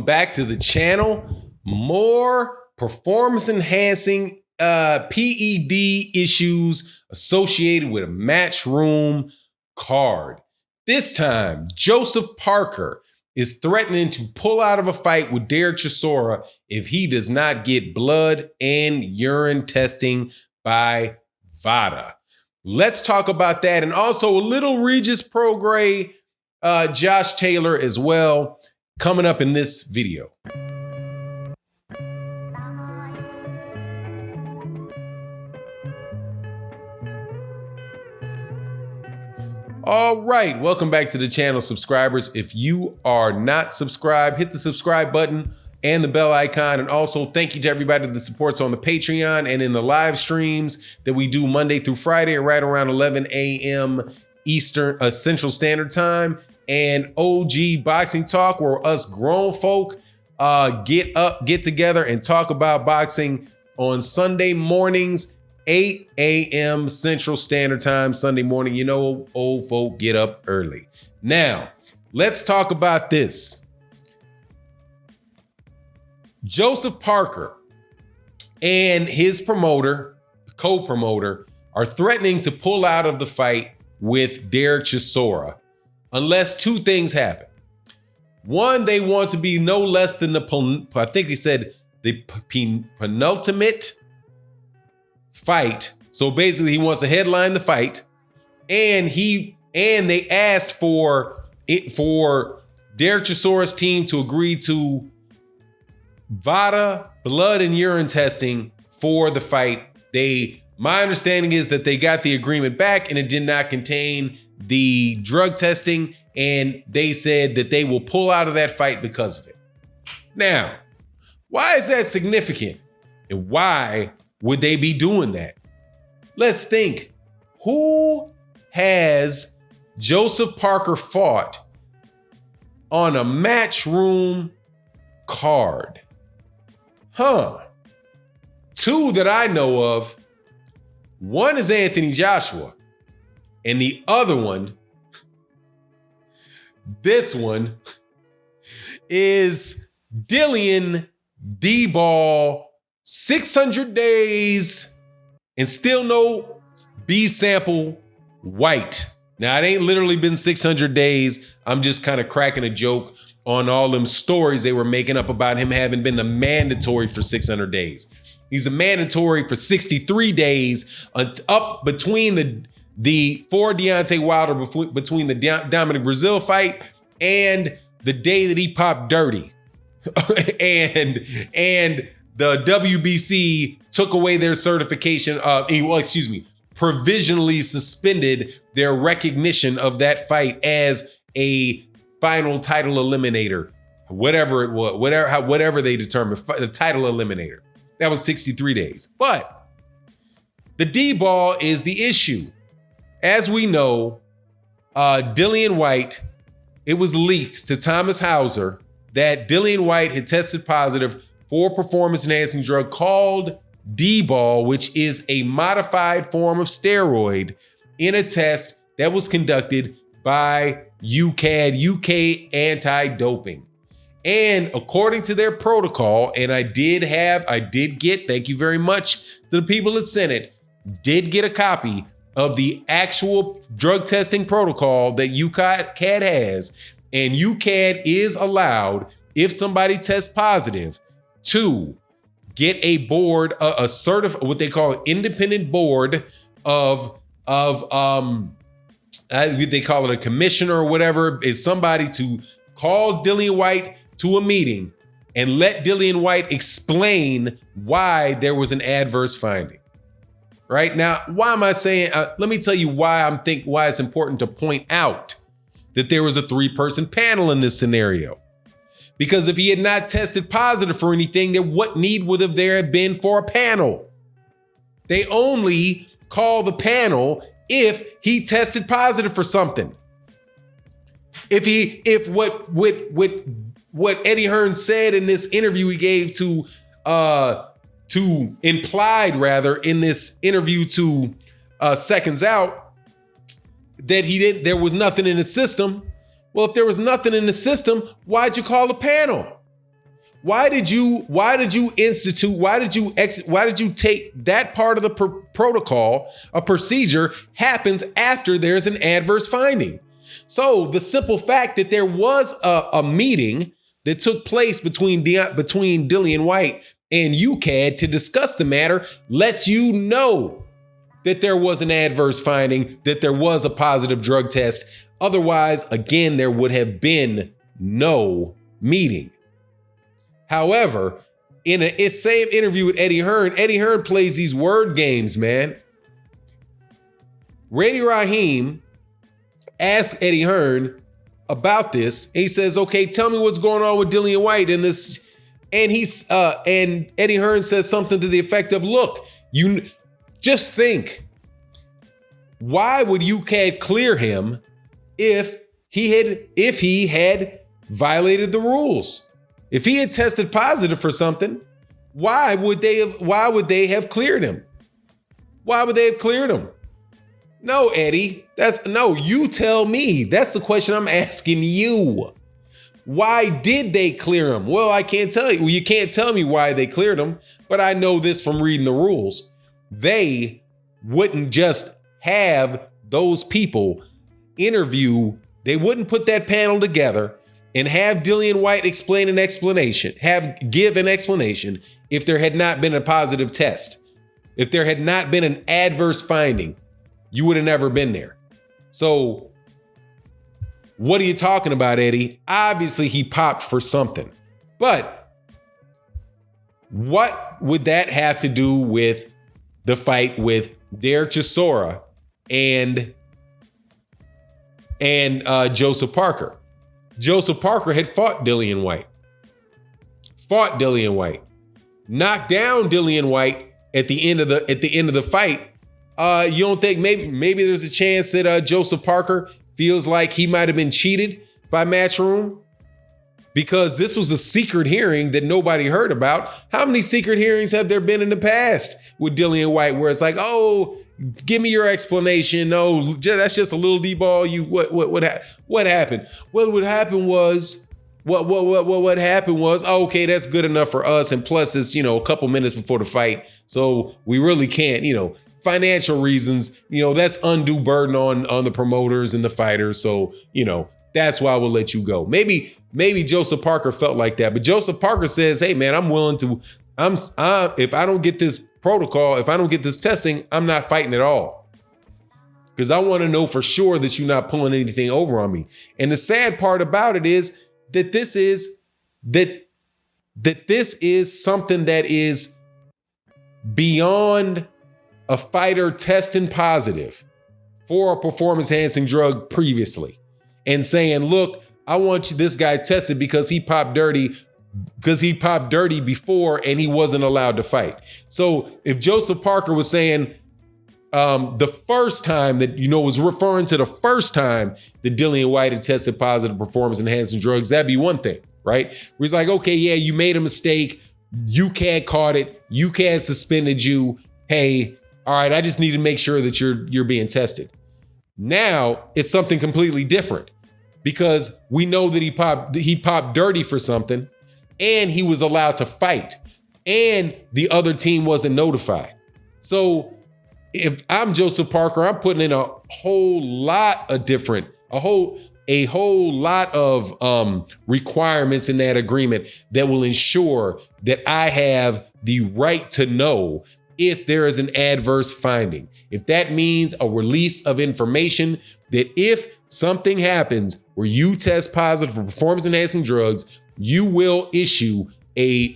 Back to the channel. More performance enhancing PED issues associated with a Matchroom card. This time, Joseph Parker is threatening to pull out of a fight with Derek Chisora if he does not get blood and urine testing by VADA. Let's talk about that, and also a little Regis Prograis, Josh Taylor as well, coming up in this video. All right, welcome back to the channel, subscribers. If you are not subscribed, hit the subscribe button and the bell icon. And also thank you to everybody that supports on the Patreon and in the live streams that we do Monday through Friday right around 11 a.m. Eastern Central Standard Time. And OG Boxing Talk, where us grown folk get together and talk about boxing on Sunday mornings, 8 a.m. Central Standard Time, Sunday morning. You know, old folk get up early. Now, let's talk about this. Joseph Parker and his promoter, co-promoter, are threatening to pull out of the fight with Derek Chisora unless two things happen. One, they want to be no less than I think they said the penultimate fight. So basically he wants to headline the fight, and they asked for Derek Chisora's team to agree to VADA blood and urine testing for the fight. My understanding is that they got the agreement back and it did not contain the drug testing, and they said that they will pull out of that fight because of it. Now, why is that significant? And why would they be doing that? Let's think. Who has Joseph Parker fought on a Matchroom card? Two that I know of. One is Anthony Joshua, and the other one, this one, is Dillian D-Ball, 600 days and still no B sample white. Now, it ain't literally been 600 days. I'm just kind of cracking a joke on all them stories they were making up about him having been a mandatory for 600 days. He's a mandatory for 63 days up between the for Deontay Wilder, between the Dominic Brazil fight and the day that he popped dirty. and the WBC took away their certification provisionally suspended their recognition of that fight as a final title eliminator, whatever it was, whatever they determined, the title eliminator. That was 63 days. But the D-ball is the issue. As we know, Dillian White, it was leaked to Thomas Hauser that Dillian White had tested positive for a performance-enhancing drug called D-ball, which is a modified form of steroid, in a test that was conducted by UCAD, UK Anti-Doping. And according to their protocol, and I did get, thank you very much to the people at Senate, did get a copy of the actual drug testing protocol that UCAD has. And UCAD is allowed, if somebody tests positive, to get a board, what they call an independent board of they call it a commissioner or whatever, is somebody to call Dillian White to a meeting and let Dillian White explain why there was an adverse finding. Right now, why am I saying? Let me tell you why why it's important to point out that there was a 3-person panel in this scenario. Because if he had not tested positive for anything, then what need would have there been for a panel? They only call the panel if he tested positive for something. If what Eddie Hearn said in this interview he gave implied in this interview to Seconds Out, that there was nothing in the system. Well, if there was nothing in the system, why'd you call a panel? Why did you take that part of the protocol? A procedure happens after there's an adverse finding. So the simple fact that there was a meeting that took place between Dillian White and UCAD to discuss the matter lets you know that there was an adverse finding, that there was a positive drug test. Otherwise, again, there would have been no meeting. However, in a same interview with Eddie Hearn plays these word games, man. Randy Rahim asked Eddie Hearn about this. He says, okay, tell me what's going on with Dillian White and this. And and Eddie Hearn says something to the effect of, look, you just think, why would UCAD clear him if he had violated the rules? If he had tested positive for something, why would they have cleared him? Why would they have cleared him? No, Eddie, you tell me. That's the question I'm asking you. Why did they clear him? Well, I can't tell you. Well, you can't tell me why they cleared him, but I know this from reading the rules. They wouldn't just have those people interview. They wouldn't put that panel together and have Dillian White give an explanation if there had not been a positive test. If there had not been an adverse finding, you would have never been there. So what are you talking about, Eddie? Obviously, he popped for something. But what would that have to do with the fight with Derek Chisora and Joseph Parker? Joseph Parker had fought Dillian White, knocked down Dillian White at the end of the fight. You don't think maybe there's a chance that Joseph Parker feels like he might have been cheated by Matchroom? Because this was a secret hearing that nobody heard about. How many secret hearings have there been in the past with Dillian White where it's like, oh, give me your explanation. No, that's just a little D-ball. What happened? Well, what happened was, oh, okay, that's good enough for us. And plus it's, a couple minutes before the fight. So we really can't, financial reasons, that's undue burden on the promoters and the fighters. So, that's why we'll let you go. Maybe Joseph Parker felt like that, but Joseph Parker says, hey man, I'm willing to, if I don't get this protocol, if I don't get this testing, I'm not fighting at all. Because I want to know for sure that you're not pulling anything over on me. And the sad part about it is that this is something that is beyond a fighter testing positive for a performance enhancing drug previously and saying, look, I want this guy tested because he popped dirty before and he wasn't allowed to fight. So if Joseph Parker was saying the first time that, was referring to the first time that Dillian White had tested positive performance enhancing drugs, that'd be one thing, right? Where he's like, okay, yeah, you made a mistake. UCAD caught it. UCAD suspended you. Hey, all right, I just need to make sure that you're being tested. Now it's something completely different because we know that he popped dirty for something and he was allowed to fight and the other team wasn't notified. So if I'm Joseph Parker, I'm putting in a whole lot of requirements in that agreement that will ensure that I have the right to know if there is an adverse finding. If that means a release of information that if something happens where you test positive for performance enhancing drugs, you will issue a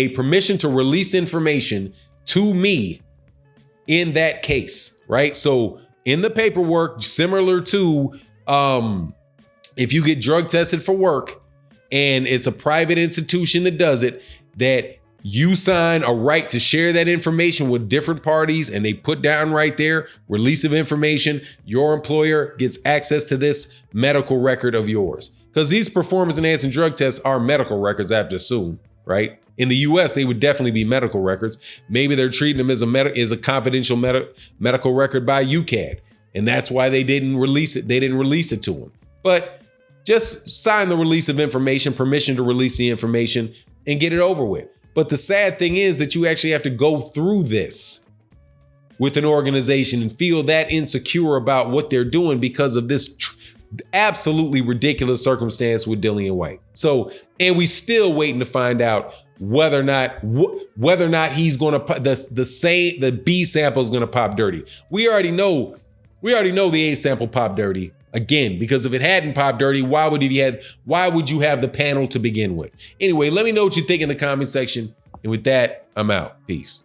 permission to release information to me in that case, right? So in the paperwork, similar to if you get drug tested for work and it's a private institution that does it, that you sign a right to share that information with different parties and they put down right there, release of information, your employer gets access to this medical record of yours. Because these performance enhancing drug tests are medical records, I have to assume, right? In the US, they would definitely be medical records. Maybe they're treating them as a confidential medical record by UCAD. And that's why they didn't release it. They didn't release it to them. But Just sign the release of information, permission to release the information, and get it over with. But the sad thing is that you actually have to go through this with an organization and feel that insecure about what they're doing because of this absolutely ridiculous circumstance with Dillian White. So, and we still waiting to find out whether or not he's going to the B sample is going to pop dirty. We already know the A sample pop dirty. Again, because if it hadn't popped dirty, why would you have the panel to begin with? Anyway, let me know what you think in the comment section. And with that, I'm out. Peace.